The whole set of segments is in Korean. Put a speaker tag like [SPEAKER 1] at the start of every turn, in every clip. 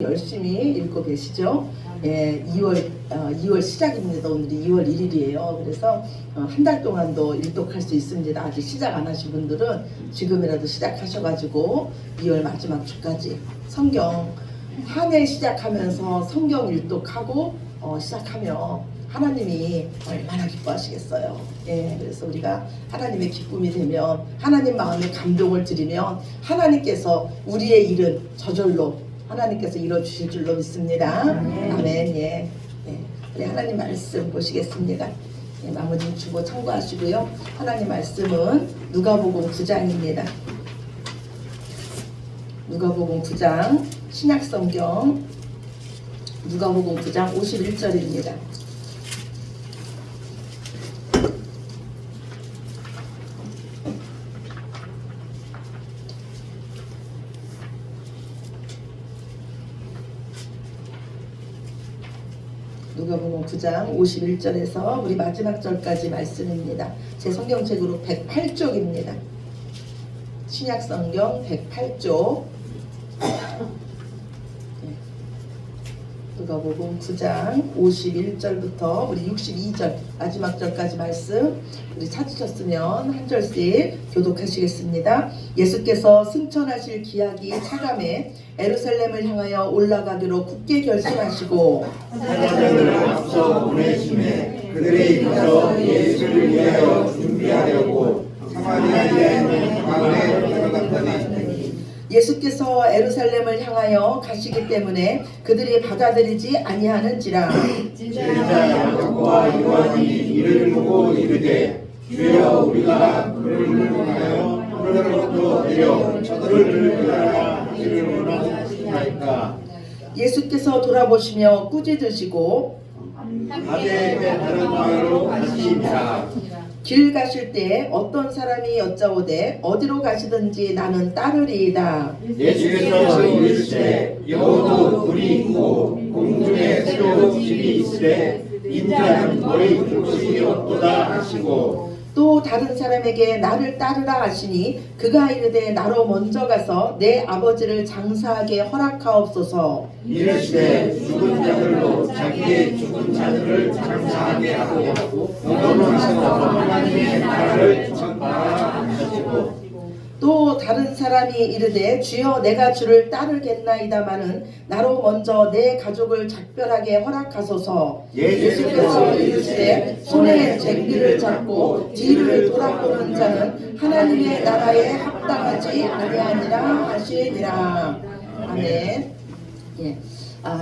[SPEAKER 1] 열심히 읽고 계시죠? 예, 2월 시작입니다. 오늘이 2월 1일이에요. 그래서 한 달 동안도 일독할 수 있습니다. 아직 시작 안 하신 분들은 지금이라도 시작하셔가지고 2월 마지막 주까지 성경 한 해 시작하면서 성경 일독하고 시작하면 하나님이 얼마나 기뻐하시겠어요. 예, 그래서 우리가 하나님의 기쁨이 되면, 하나님 마음에 감동을 드리면 하나님께서 우리의 일은 저절로 하나님께서 이뤄주실 줄로 믿습니다. 아멘. 예. 예. 우리 하나님 말씀 보시겠습니다. 예, 나머지 주보 참고하시고요. 하나님 말씀은 누가복음 9장입니다. 누가복음 9장 신약성경 누가복음 9장 51절입니다. 누가복음 9장 51절에서 우리 마지막 절까지 말씀입니다. 제 성경책으로 108쪽입니다. 신약성경 108쪽. 누가복음 9장 51절부터 우리 62절 마지막 절까지 말씀 우리 찾으셨으면 한 절씩 교독하시겠습니다. 예수께서 승천하실 기약이 차감해 예루살렘을 향하여 올라가기로 굳게 결심하시고
[SPEAKER 2] 사자들을 앞서 보내심에 그들이 가서 예수를 위하여 준비하려고 사마리아에 있는 마을에 들어갔더니
[SPEAKER 1] 예수께서 예루살렘을 향하여 가시기 때문에 그들이 받아들이지 아니하는지라.
[SPEAKER 2] 제자 야고보와 요한이 이를 보고 이르되 주여 우리가 그를 물러나여 하늘로부터 내려 저들을 배하라 하기를 원하시나이까.
[SPEAKER 1] 예수께서 돌아보시며 꾸짖으시고
[SPEAKER 2] 가되 다른 마을로 가시니라.
[SPEAKER 1] 길 가실 때 어떤 사람이 여짜오되 어디로 가시든지 나는 따르리이다.
[SPEAKER 2] 예수께서 이르시되 여호도 굴이 있고 공중에 새로 집이 있으되 인자는 머리 곳이 없도다 하시고
[SPEAKER 1] 또 다른 사람에게 나를 따르라 하시니 그가 이르되 나로 먼저 가서 내 아버지를 장사하게 허락하옵소서.
[SPEAKER 2] 이르시되 죽은 자들로 자기의 죽은 자들을 장사하게 하고 너는 하나님의 나라를 전파하라 하시고
[SPEAKER 1] 또 다른 사람이 이르되 주여 내가 주를 따르겠나이다마는 나로 먼저 내 가족을 작별하게 허락하소서. 예수께서 이르시되 손에 쟁비를 잡고 뒤를 돌아보는 자는 하나님의 나라에 합당하지 아니하니라 하시니라. 아멘. 예.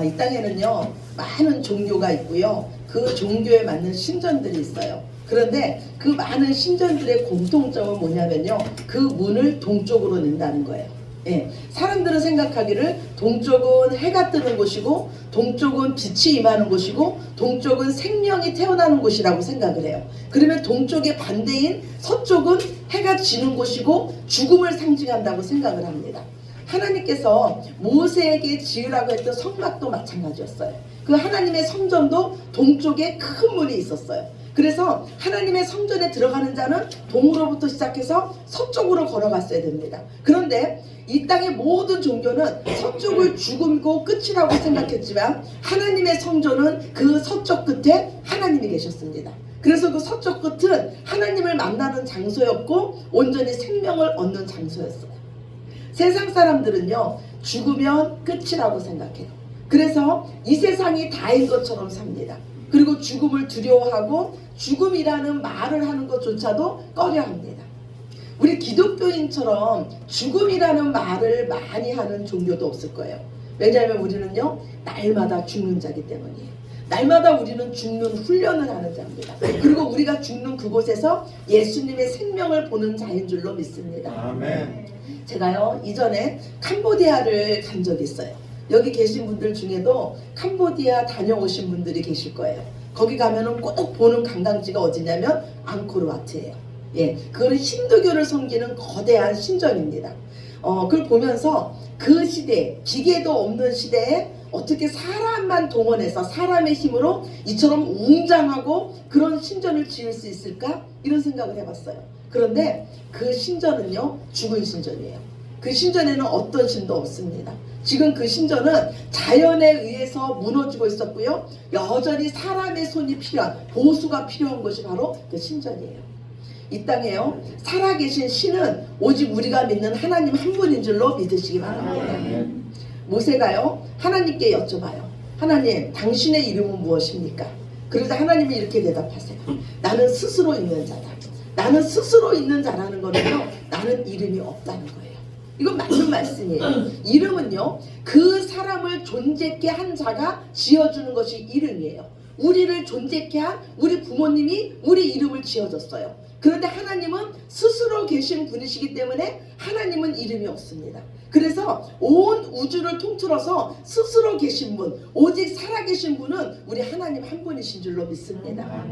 [SPEAKER 1] 이 땅에는요 많은 종교가 있고요, 그 종교에 맞는 신전들이 있어요. 그런데 그 많은 신전들의 공통점은 뭐냐면요, 그 문을 동쪽으로 낸다는 거예요. 예, 사람들은 생각하기를 동쪽은 해가 뜨는 곳이고 동쪽은 빛이 임하는 곳이고 동쪽은 생명이 태어나는 곳이라고 생각을 해요. 그러면 동쪽의 반대인 서쪽은 해가 지는 곳이고 죽음을 상징한다고 생각을 합니다. 하나님께서 모세에게 지으라고 했던 성막도 마찬가지였어요. 그 하나님의 성전도 동쪽에 큰 문이 있었어요. 그래서 하나님의 성전에 들어가는 자는 동으로부터 시작해서 서쪽으로 걸어갔어야 됩니다. 그런데 이 땅의 모든 종교는 서쪽을 죽음이고 끝이라고 생각했지만 하나님의 성전은 그 서쪽 끝에 하나님이 계셨습니다. 그래서 그 서쪽 끝은 하나님을 만나는 장소였고 온전히 생명을 얻는 장소였어요. 세상 사람들은요 죽으면 끝이라고 생각해요. 그래서 이 세상이 다인 것처럼 삽니다. 그리고 죽음을 두려워하고 죽음이라는 말을 하는 것조차도 꺼려합니다. 우리 기독교인처럼 죽음이라는 말을 많이 하는 종교도 없을 거예요. 왜냐하면 우리는요 날마다 죽는 자기 때문이에요. 날마다 우리는 죽는 훈련을 하는 자입니다. 그리고 우리가 죽는 그곳에서 예수님의 생명을 보는 자인 줄로 믿습니다.
[SPEAKER 2] 아멘.
[SPEAKER 1] 제가요 이전에 캄보디아를 간 적이 있어요. 여기 계신 분들 중에도 캄보디아 다녀오신 분들이 계실 거예요. 거기 가면은 꼭 보는 관광지가 어디냐면 앙코르와트예요. 예, 그거는 힌두교를 섬기는 거대한 신전입니다. 그걸 보면서 그 시대, 기계도 없는 시대에 어떻게 사람만 동원해서 사람의 힘으로 이처럼 웅장하고 그런 신전을 지을 수 있을까? 이런 생각을 해봤어요. 그런데 그 신전은요 죽은 신전이에요. 그 신전에는 어떤 신도 없습니다. 지금 그 신전은 자연에 의해서 무너지고 있었고요. 여전히 사람의 손이 필요한, 보수가 필요한 것이 바로 그 신전이에요. 이 땅에요, 살아계신 신은 오직 우리가 믿는 하나님 한 분인 줄로 믿으시기 바랍니다. 모세가요, 하나님께 여쭤봐요. 하나님, 당신의 이름은 무엇입니까? 그러자 하나님이 이렇게 대답하세요. 나는 스스로 있는 자다. 나는 스스로 있는 자라는 거는요, 나는 이름이 없다는 거예요. 이건 맞는 말씀이에요. 이름은요, 그 사람을 존재케 한 자가 지어주는 것이 이름이에요. 우리를 존재케 한 우리 부모님이 우리 이름을 지어줬어요. 그런데 하나님은 스스로 계신 분이시기 때문에 하나님은 이름이 없습니다. 그래서 온 우주를 통틀어서 스스로 계신 분, 오직 살아계신 분은 우리 하나님 한 분이신 줄로 믿습니다.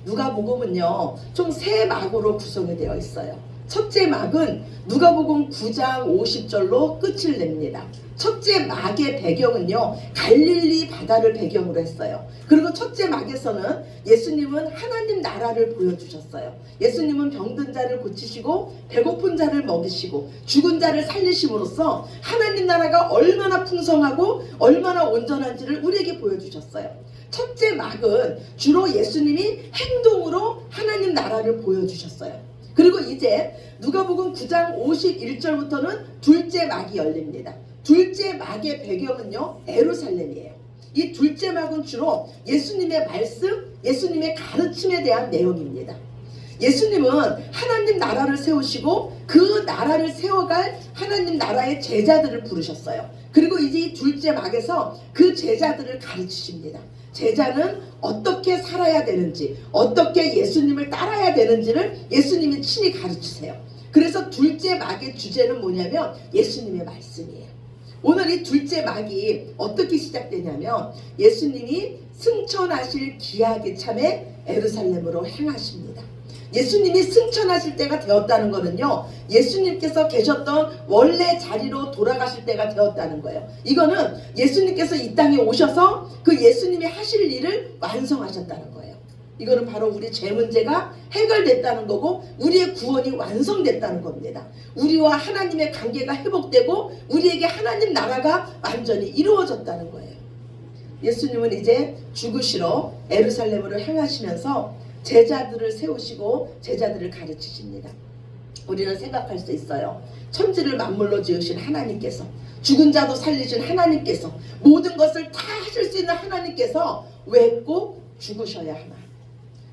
[SPEAKER 1] 누가복음은요, 총 3막으로 구성이 되어 있어요. 첫째 막은 누가복음 9장 50절로 끝을 냅니다. 첫째 막의 배경은요, 갈릴리 바다를 배경으로 했어요. 그리고 첫째 막에서는 예수님은 하나님 나라를 보여주셨어요. 예수님은 병든 자를 고치시고 배고픈 자를 먹이시고 죽은 자를 살리심으로써 하나님 나라가 얼마나 풍성하고 얼마나 온전한지를 우리에게 보여주셨어요. 첫째 막은 주로 예수님이 행동으로 하나님 나라를 보여주셨어요. 그리고 이제 누가복음 9장 51절부터는 둘째 막이 열립니다. 둘째 막의 배경은요, 예루살렘이에요. 이 둘째 막은 주로 예수님의 말씀, 예수님의 가르침에 대한 내용입니다. 예수님은 하나님 나라를 세우시고 그 나라를 세워갈 하나님 나라의 제자들을 부르셨어요. 그리고 이제 이 둘째 막에서 그 제자들을 가르치십니다. 제자는 어떻게 살아야 되는지, 어떻게 예수님을 따라야 되는지를 예수님이 친히 가르치세요. 그래서 둘째 막의 주제는 뭐냐면 예수님의 말씀이에요. 오늘 이 둘째 막이 어떻게 시작되냐면 예수님이 승천하실 기약의 참에 예루살렘으로 행하십니다. 예수님이 승천하실 때가 되었다는 것은요, 예수님께서 계셨던 원래 자리로 돌아가실 때가 되었다는 거예요. 이거는 예수님께서 이 땅에 오셔서 그 예수님이 하실 일을 완성하셨다는 거예요. 이거는 바로 우리 죄 문제가 해결됐다는 거고 우리의 구원이 완성됐다는 겁니다. 우리와 하나님의 관계가 회복되고 우리에게 하나님 나라가 완전히 이루어졌다는 거예요. 예수님은 이제 죽으시러 예루살렘으로 향하시면서 제자들을 세우시고 제자들을 가르치십니다. 우리는 생각할 수 있어요. 천지를 만물로 지으신 하나님께서, 죽은 자도 살리신 하나님께서, 모든 것을 다 하실 수 있는 하나님께서 왜 꼭 죽으셔야 하나?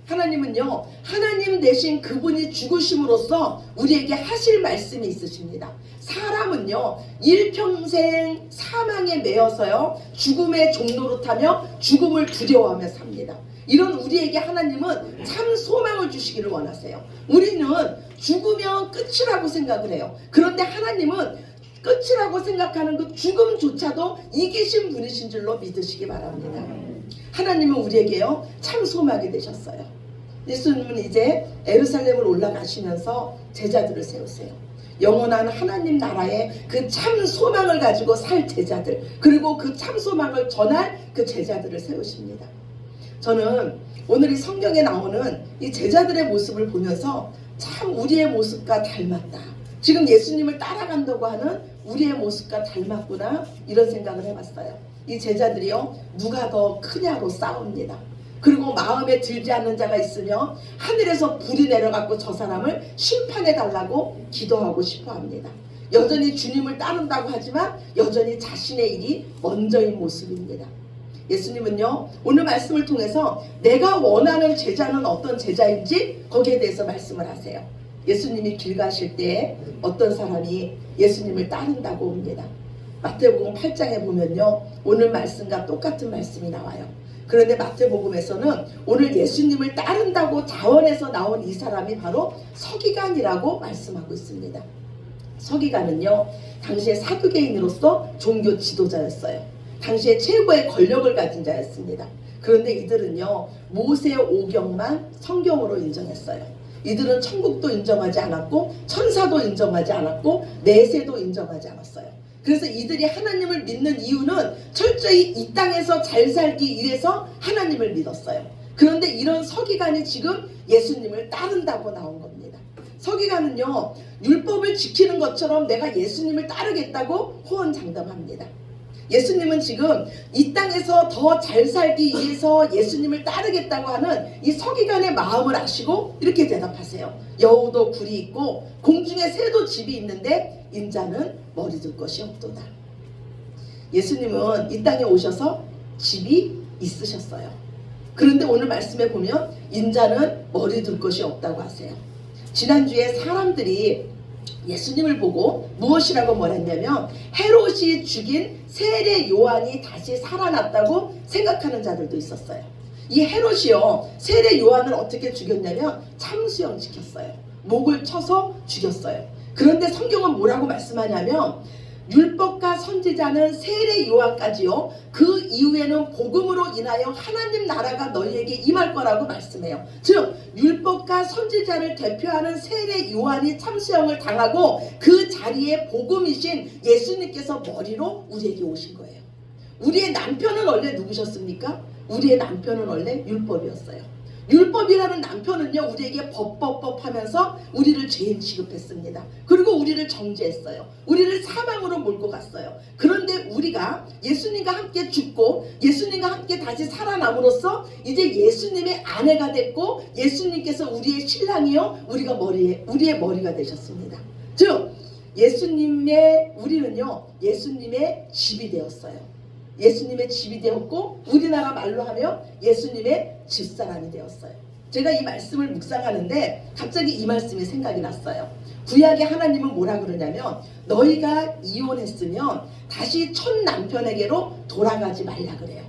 [SPEAKER 1] 하나님은요, 하나님 대신 그분이 죽으심으로써 우리에게 하실 말씀이 있으십니다. 사람은요, 일평생 사망에 매여서요, 죽음의 종로로 타며 죽음을 두려워하며 삽니다. 이런 우리에게 하나님은 참 소망을 주시기를 원하세요. 우리는 죽으면 끝이라고 생각을 해요. 그런데 하나님은 끝이라고 생각하는 그 죽음조차도 이기신 분이신 줄로 믿으시기 바랍니다. 하나님은 우리에게요, 참 소망이 되셨어요. 예수님은 이제 예루살렘을 올라가시면서 제자들을 세우세요. 영원한 하나님 나라의 그 참 소망을 가지고 살 제자들, 그리고 그 참 소망을 전할 그 제자들을 세우십니다. 저는 오늘 이 성경에 나오는 이 제자들의 모습을 보면서 참 우리의 모습과 닮았다. 지금 예수님을 따라간다고 하는 우리의 모습과 닮았구나, 이런 생각을 해봤어요. 이 제자들이요, 누가 더 크냐로 싸웁니다. 그리고 마음에 들지 않는 자가 있으며 하늘에서 불이 내려갖고 저 사람을 심판해달라고 기도하고 싶어합니다. 여전히 주님을 따른다고 하지만 여전히 자신의 일이 먼저인 모습입니다. 예수님은요, 오늘 말씀을 통해서 내가 원하는 제자는 어떤 제자인지 거기에 대해서 말씀을 하세요. 예수님이 길 가실 때 어떤 사람이 예수님을 따른다고 옵니다. 마태복음 8장에 보면요, 오늘 말씀과 똑같은 말씀이 나와요. 그런데 마태복음에서는 오늘 예수님을 따른다고 자원해서 나온 이 사람이 바로 서기관이라고 말씀하고 있습니다. 서기관은요, 당시의 사두개인으로서 종교 지도자였어요. 당시에 최고의 권력을 가진 자였습니다. 그런데 이들은요, 모세 오경만 성경으로 인정했어요. 이들은 천국도 인정하지 않았고 천사도 인정하지 않았고 내세도 인정하지 않았어요. 그래서 이들이 하나님을 믿는 이유는 철저히 이 땅에서 잘 살기 위해서 하나님을 믿었어요. 그런데 이런 서기관이 지금 예수님을 따른다고 나온 겁니다. 서기관은요 율법을 지키는 것처럼 내가 예수님을 따르겠다고 호언장담합니다. 예수님은 지금 이 땅에서 더 잘 살기 위해서 예수님을 따르겠다고 하는 이 서기관의 마음을 아시고 이렇게 대답하세요. 여우도 굴이 있고 공중에 새도 집이 있는데 인자는 머리 둘 것이 없도다. 예수님은 이 땅에 오셔서 집이 있으셨어요. 그런데 오늘 말씀에 보면 인자는 머리 둘 것이 없다고 하세요. 지난주에 사람들이 예수님을 보고 무엇이라고 말했냐면 헤롯이 죽인 세례 요한이 다시 살아났다고 생각하는 자들도 있었어요. 이 헤롯이요 세례 요한을 어떻게 죽였냐면 참수형 시켰어요. 목을 쳐서 죽였어요. 그런데 성경은 뭐라고 말씀하냐면 율법과 선지자는 세례 요한까지요 그 이후에는 복음으로 인하여 하나님 나라가 너희에게 임할 거라고 말씀해요. 즉 율법과 선지자를 대표하는 세례 요한이 참수형을 당하고 그 자리에 복음이신 예수님께서 머리로 우리에게 오신 거예요. 우리의 남편은 원래 누구셨습니까? 우리의 남편은 원래 율법이었어요. 율법이라는 남편은요 우리에게 법 하면서 우리를 죄인 취급했습니다. 그리고 우리를 정죄했어요. 우리를 사망으로 몰고 갔어요. 그런데 우리가 예수님과 함께 죽고 예수님과 함께 다시 살아남으로써 이제 예수님의 아내가 됐고 예수님께서 우리의 신랑이요 우리의 머리가 되셨습니다. 즉 우리는요 예수님의 집이 되었어요. 예수님의 집이 되었고 우리나라 말로 하면 예수님의 집사람이 되었어요. 제가 이 말씀을 묵상하는데 갑자기 이 말씀이 생각이 났어요. 구약의 하나님은 뭐라 그러냐면 너희가 이혼했으면 다시 첫 남편에게로 돌아가지 말라 그래요.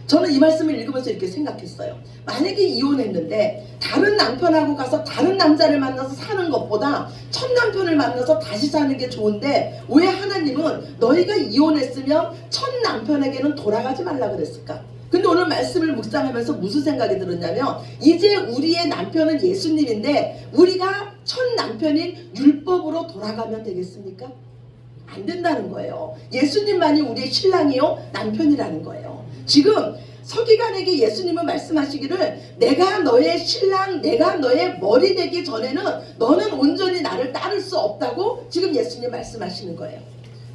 [SPEAKER 1] 저는 이 말씀을 읽으면서 이렇게 생각했어요. 만약에 이혼했는데 다른 남편하고 가서 다른 남자를 만나서 사는 것보다 첫 남편을 만나서 다시 사는 게 좋은데 왜 하나님은 너희가 이혼했으면 첫 남편에게는 돌아가지 말라 그랬을까? 근데 오늘 말씀을 묵상하면서 무슨 생각이 들었냐면 이제 우리의 남편은 예수님인데 우리가 첫 남편인 율법으로 돌아가면 되겠습니까? 안 된다는 거예요. 예수님만이 우리의 신랑이요 남편이라는 거예요. 지금 서기관에게 예수님은 말씀하시기를 내가 너의 신랑 내가 너의 머리 되기 전에는 너는 온전히 나를 따를 수 없다고 지금 예수님 말씀하시는 거예요.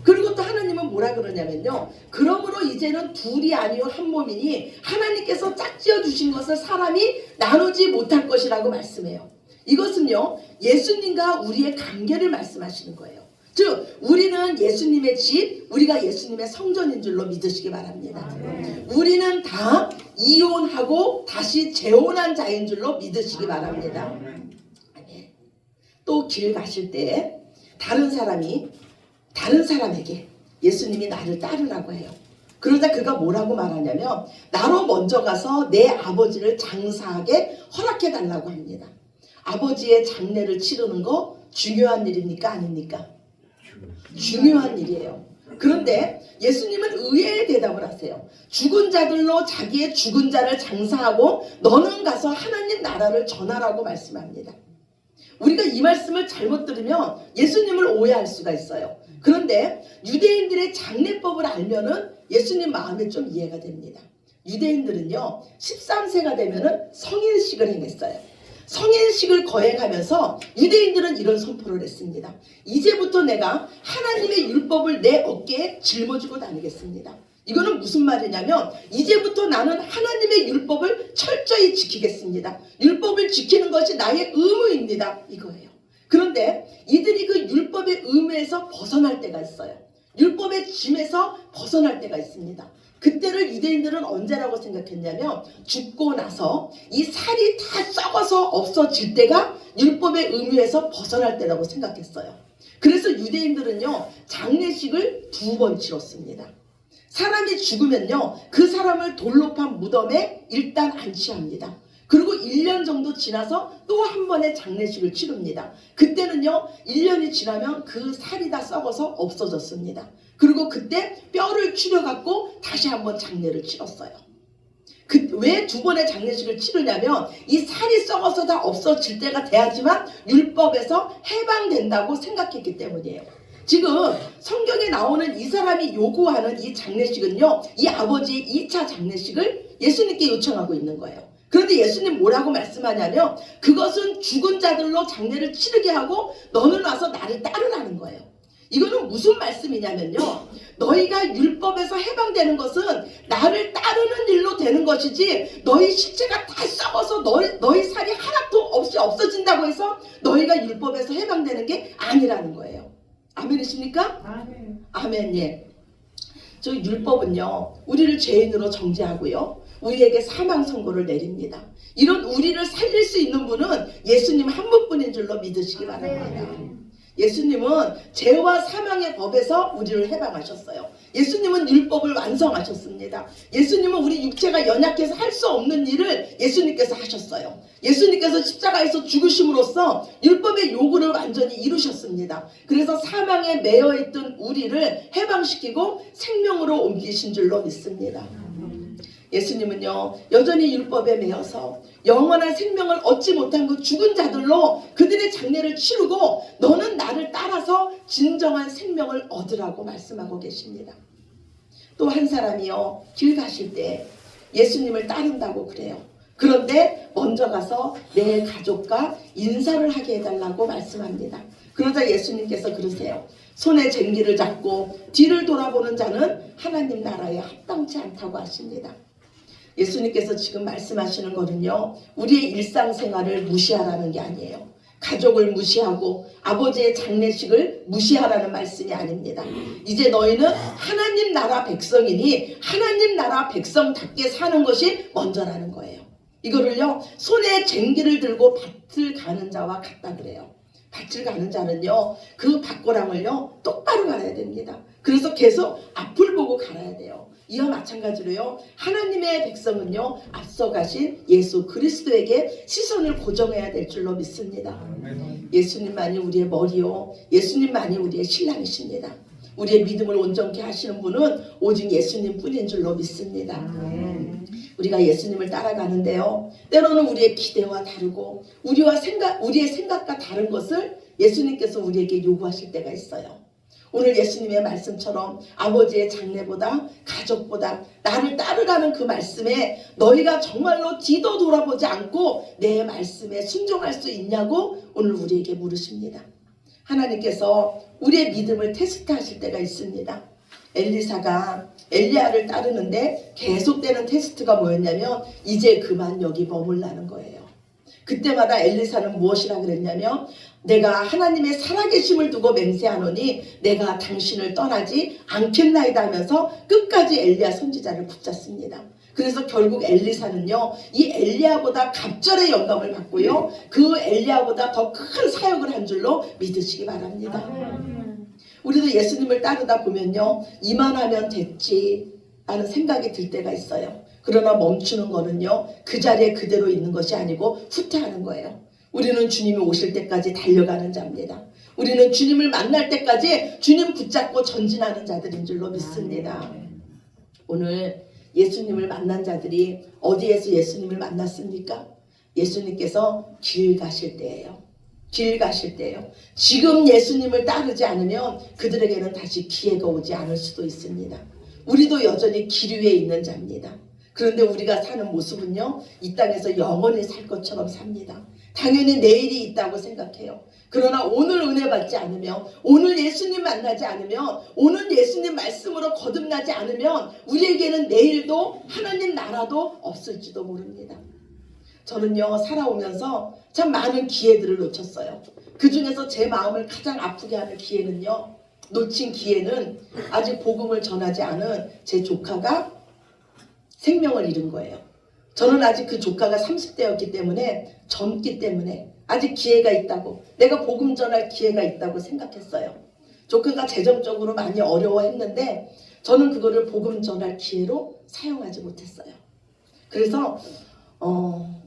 [SPEAKER 1] 그리고 또 하나님은 뭐라 그러냐면요 그러므로 이제는 둘이 아니요 한 몸이니 하나님께서 짝지어 주신 것을 사람이 나누지 못할 것이라고 말씀해요. 이것은요 예수님과 우리의 관계를 말씀하시는 거예요. 즉 우리는 예수님의 집, 우리가 예수님의 성전인 줄로 믿으시기 바랍니다. 우리는 다 이혼하고 다시 재혼한 자인 줄로 믿으시기 바랍니다. 또 길 가실 때 다른 사람에게 예수님이 나를 따르라고 해요. 그러자 그가 뭐라고 말하냐면 나로 먼저 가서 내 아버지를 장사하게 허락해 달라고 합니다. 아버지의 장례를 치르는 거 중요한 일입니까 아닙니까? 중요한 일이에요. 그런데 예수님은 의외의 대답을 하세요. 죽은 자들로 자기의 죽은 자를 장사하고 너는 가서 하나님 나라를 전하라고 말씀합니다. 우리가 이 말씀을 잘못 들으면 예수님을 오해할 수가 있어요. 그런데 유대인들의 장례법을 알면은 예수님 마음에 좀 이해가 됩니다. 유대인들은요 13세가 되면은 성인식을 행했어요. 성인식을 거행하면서 유대인들은 이런 선포를 했습니다. 이제부터 내가 하나님의 율법을 내 어깨에 짊어지고 다니겠습니다. 이거는 무슨 말이냐면 이제부터 나는 하나님의 율법을 철저히 지키겠습니다. 율법을 지키는 것이 나의 의무입니다. 이거예요. 그런데 이들이 그 율법의 의무에서 벗어날 때가 있어요. 율법의 짐에서 벗어날 때가 있습니다. 그때를 유대인들은 언제라고 생각했냐면 죽고 나서 이 살이 다 썩어서 없어질 때가 율법의 의무에서 벗어날 때라고 생각했어요. 그래서 유대인들은요 장례식을 2번 치렀습니다. 사람이 죽으면요 그 사람을 돌로 판 무덤에 일단 안치합니다. 그리고 1년 정도 지나서 또 한 번의 장례식을 치릅니다. 그때는요 1년이 지나면 그 살이 다 썩어서 없어졌습니다. 그리고 그때 뼈를 추려갖고 다시 한번 장례를 치렀어요. 왜 2번의 장례식을 치르냐면 이 살이 썩어서 다 없어질 때가 돼야지만 율법에서 해방된다고 생각했기 때문이에요. 지금 성경에 나오는 이 사람이 요구하는 이 장례식은요 이 아버지의 2차 장례식을 예수님께 요청하고 있는 거예요. 그런데 예수님 뭐라고 말씀하냐면 그것은 죽은 자들로 장례를 치르게 하고 너는 와서 나를 따르라는 거예요. 이거는 무슨 말씀이냐면요. 너희가 율법에서 해방되는 것은 나를 따르는 일로 되는 것이지 너희 실체가 다 썩어서 너희 살이 하나도 없이 없어진다고 해서 너희가 율법에서 해방되는 게 아니라는 거예요. 아멘이십니까?
[SPEAKER 2] 아멘.
[SPEAKER 1] 아멘. 예. 저 율법은요 우리를 죄인으로 정죄하고요 우리에게 사망 선고를 내립니다. 이런 우리를 살릴 수 있는 분은 예수님 한 분뿐인 줄로 믿으시기 바랍니다. 예수님은 죄와 사망의 법에서 우리를 해방하셨어요. 예수님은 율법을 완성하셨습니다. 예수님은 우리 육체가 연약해서 할 수 없는 일을 예수님께서 하셨어요. 예수님께서 십자가에서 죽으심으로써 율법의 요구를 완전히 이루셨습니다. 그래서 사망에 매여있던 우리를 해방시키고 생명으로 옮기신 줄로 믿습니다. 예수님은요 여전히 율법에 매여서 영원한 생명을 얻지 못한 그 죽은 자들로 그들의 장례를 치르고 너는 나를 따라서 진정한 생명을 얻으라고 말씀하고 계십니다. 또 한 사람이요 길 가실 때 예수님을 따른다고 그래요. 그런데 먼저 가서 내 가족과 인사를 하게 해달라고 말씀합니다. 그러자 예수님께서 그러세요. 손에 쟁기를 잡고 뒤를 돌아보는 자는 하나님 나라에 합당치 않다고 하십니다. 예수님께서 지금 말씀하시는 거는요 우리의 일상생활을 무시하라는 게 아니에요. 가족을 무시하고 아버지의 장례식을 무시하라는 말씀이 아닙니다. 이제 너희는 하나님 나라 백성이니 하나님 나라 백성답게 사는 것이 먼저라는 거예요. 이거를요 손에 쟁기를 들고 밭을 가는 자와 같다 그래요. 밭을 가는 자는요 그 밭고랑을요 똑바로 갈아야 됩니다. 그래서 계속 앞을 보고 갈아야 돼요. 이와 마찬가지로요 하나님의 백성은요 앞서가신 예수 그리스도에게 시선을 고정해야 될 줄로 믿습니다. 예수님만이 우리의 머리요 예수님만이 우리의 신랑이십니다. 우리의 믿음을 온전케 하시는 분은 오직 예수님 뿐인 줄로 믿습니다. 우리가 예수님을 따라가는데요 때로는 우리의 기대와 다르고 우리의 생각과 다른 것을 예수님께서 우리에게 요구하실 때가 있어요. 오늘 예수님의 말씀처럼 아버지의 장례보다 가족보다 나를 따르라는 그 말씀에 너희가 정말로 뒤도 돌아보지 않고 내 말씀에 순종할 수 있냐고 오늘 우리에게 물으십니다. 하나님께서 우리의 믿음을 테스트하실 때가 있습니다. 엘리사가 엘리야를 따르는데 계속되는 테스트가 뭐였냐면 이제 그만 여기 머물라는 거예요. 그때마다 엘리사는 무엇이라 그랬냐면 내가 하나님의 살아계심을 두고 맹세하노니 내가 당신을 떠나지 않겠나이다 하면서 끝까지 엘리야 선지자를 붙잡습니다. 그래서 결국 엘리사는요 이 엘리야보다 갑절의 영감을 받고요 그 엘리야보다 더 큰 사역을 한 줄로 믿으시기 바랍니다. 우리도 예수님을 따르다 보면요 이만하면 됐지 라는 생각이 들 때가 있어요. 그러나 멈추는 거는요 그 자리에 그대로 있는 것이 아니고 후퇴하는 거예요. 우리는 주님이 오실 때까지 달려가는 자입니다. 우리는 주님을 만날 때까지 주님 붙잡고 전진하는 자들인 줄로 믿습니다. 오늘 예수님을 만난 자들이 어디에서 예수님을 만났습니까? 예수님께서 길 가실 때예요. 길 가실 때예요. 지금 예수님을 따르지 않으면 그들에게는 다시 기회가 오지 않을 수도 있습니다. 우리도 여전히 길 위에 있는 자입니다. 그런데 우리가 사는 모습은요 이 땅에서 영원히 살 것처럼 삽니다. 당연히 내일이 있다고 생각해요. 그러나 오늘 은혜 받지 않으면 오늘 예수님 만나지 않으면 오늘 예수님 말씀으로 거듭나지 않으면 우리에게는 내일도 하나님 나라도 없을지도 모릅니다. 저는요 살아오면서 참 많은 기회들을 놓쳤어요. 그 중에서 제 마음을 가장 아프게 하는 기회는요 놓친 기회는 아직 복음을 전하지 않은 제 조카가 생명을 잃은 거예요. 저는 아직 그 조카가 30대였기 때문에 젊기 때문에 아직 기회가 있다고 내가 복음 전할 기회가 있다고 생각했어요. 조카가 재정적으로 많이 어려워했는데 저는 그거를 복음 전할 기회로 사용하지 못했어요. 그래서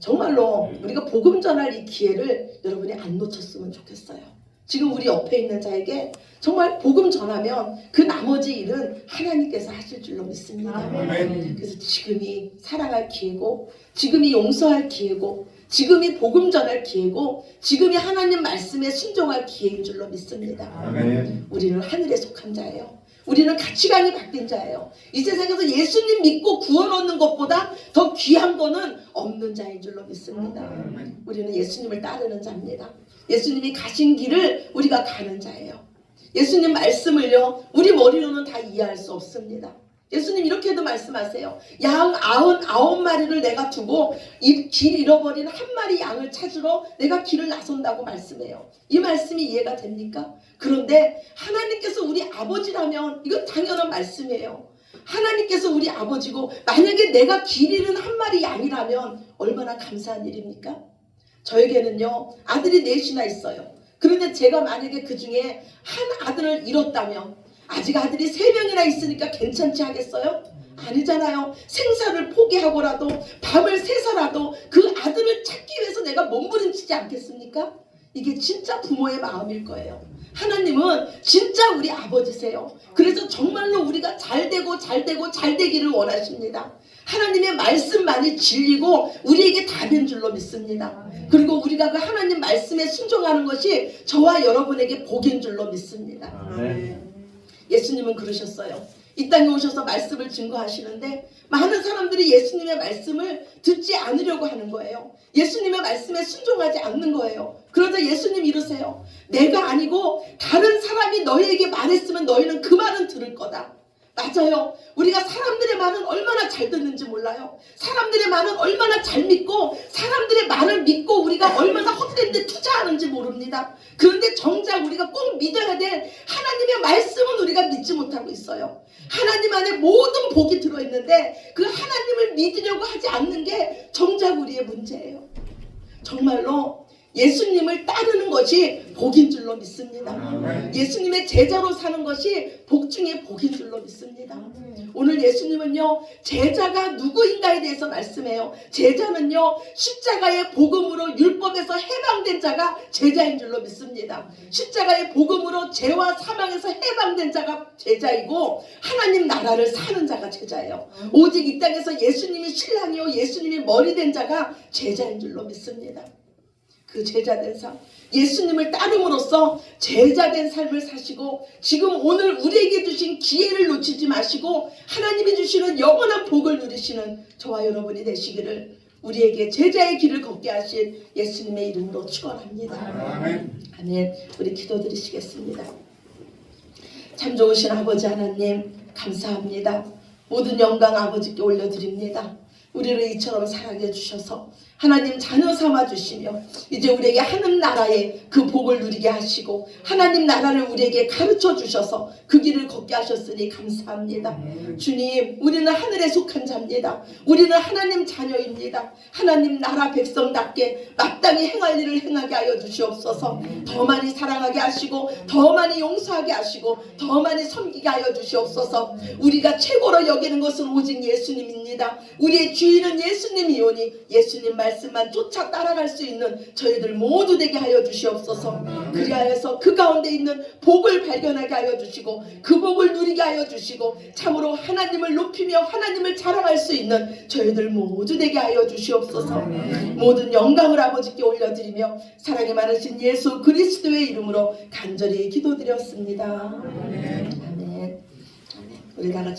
[SPEAKER 1] 정말로 우리가 복음 전할 이 기회를 여러분이 안 놓쳤으면 좋겠어요. 지금 우리 옆에 있는 자에게 정말 복음 전하면 그 나머지 일은 하나님께서 하실 줄로 믿습니다.
[SPEAKER 2] 아멘.
[SPEAKER 1] 그래서 지금이 사랑할 기회고 지금이 용서할 기회고 지금이 복음 전할 기회고 지금이 하나님 말씀에 순종할 기회인 줄로 믿습니다.
[SPEAKER 2] 아멘.
[SPEAKER 1] 우리는 하늘에 속한 자예요. 우리는 가치관이 바뀐 자예요. 이 세상에서 예수님 믿고 구원 얻는 것보다 더 귀한 거는 없는 자인 줄로 믿습니다. 우리는 예수님을 따르는 자입니다. 예수님이 가신 길을 우리가 가는 자예요. 예수님 말씀을요, 우리 머리로는 다 이해할 수 없습니다. 예수님 이렇게도 말씀하세요. 양 99마리를 내가 두고 이 길 잃어버린 한 마리 양을 찾으러 내가 길을 나선다고 말씀해요. 이 말씀이 이해가 됩니까? 그런데 하나님께서 우리 아버지라면 이건 당연한 말씀이에요. 하나님께서 우리 아버지고 만약에 내가 길 잃은 한 마리 양이라면 얼마나 감사한 일입니까? 저에게는요, 아들이 넷이나 있어요. 그런데 제가 만약에 그 중에 한 아들을 잃었다면 아직 아들이 3명이나 있으니까 괜찮지 하겠어요? 아니잖아요. 생사를 포기하고라도 밤을 새서라도 그 아들을 찾기 위해서 내가 몸부림치지 않겠습니까? 이게 진짜 부모의 마음일 거예요. 하나님은 진짜 우리 아버지세요. 그래서 정말로 우리가 잘되고 잘되기를 원하십니다. 하나님의 말씀만이 진리고 우리에게 답인 줄로 믿습니다. 그리고 우리가 그 하나님 말씀에 순종하는 것이 저와 여러분에게 복인 줄로 믿습니다. 예수님은 그러셨어요. 이 땅에 오셔서 말씀을 증거하시는데 많은 사람들이 예수님의 말씀을 듣지 않으려고 하는 거예요. 예수님의 말씀에 순종하지 않는 거예요. 그러자 예수님이 이러세요. 내가 아니고 다른 사람이 너희에게 말했으면 너희는 그 말은 들을 거다. 맞아요. 우리가 사람들의 말은 얼마나 잘 듣는지 몰라요. 사람들의 말은 얼마나 잘 믿고 사람들의 말을 믿고 우리가 얼마나 헛된 데 투자하는지 모릅니다. 그런데 정작 우리가 꼭 믿어야 될 하나님의 말씀은 우리가 믿지 못하고 있어요. 하나님 안에 모든 복이 들어있는데 그 하나님을 믿으려고 하지 않는 게 정작 우리의 문제예요. 정말로 예수님을 따르는 것이 복인 줄로 믿습니다. 예수님의 제자로 사는 것이 복 중에 복인 줄로 믿습니다. 오늘 예수님은요, 제자가 누구인가에 대해서 말씀해요. 제자는요, 십자가의 복음으로 율법에서 해방된 자가 제자인 줄로 믿습니다. 십자가의 복음으로 죄와 사망에서 해방된 자가 제자이고 하나님 나라를 사는 자가 제자예요. 오직 이 땅에서 예수님이 신랑이요 예수님이 머리 된 자가 제자인 줄로 믿습니다. 그 제자된 삶, 예수님을 따름으로써 제자된 삶을 사시고 지금 오늘 우리에게 주신 기회를 놓치지 마시고 하나님이 주시는 영원한 복을 누리시는 저와 여러분이 되시기를 우리에게 제자의 길을 걷게 하신 예수님의 이름으로 축원합니다. 아멘. 우리 기도드리시겠습니다. 참 좋으신 아버지 하나님 감사합니다. 모든 영광 아버지께 올려드립니다. 우리를 이처럼 사랑해 주셔서 하나님 자녀 삼아 주시며 이제 우리에게 하늘 나라의 그 복을 누리게 하시고 하나님 나라를 우리에게 가르쳐 주셔서 그 길을 걷게 하셨으니 감사합니다. 주님, 우리는 하늘에 속한 자입니다. 우리는 하나님 자녀입니다. 하나님 나라 백성답게 마땅히 행할 일을 행하게 하여 주시옵소서. 더 많이 사랑하게 하시고 더 많이 용서하게 하시고 더 많이 섬기게 하여 주시옵소서. 우리가 최고로 여기는 것은 오직 예수님입니다. 우리의 주인은 예수님이오니 예수님 말씀만 쫓아 따라갈 수 있는 저희들 모두 되게 하여 주시옵소서. 그리하여서 그 가운데 있는 복을 발견하게 하여 주시고 그 복을 누리게 하여 주시고 참으로 하나님을 높이며 하나님을 자랑할 수 있는 저희들 모두 되게 하여 주시옵소서. 모든 영광을 아버지께 올려드리며 사랑이 많으신 예수 그리스도의 이름으로 간절히 기도드렸습니다. 아멘. 우리 다 같이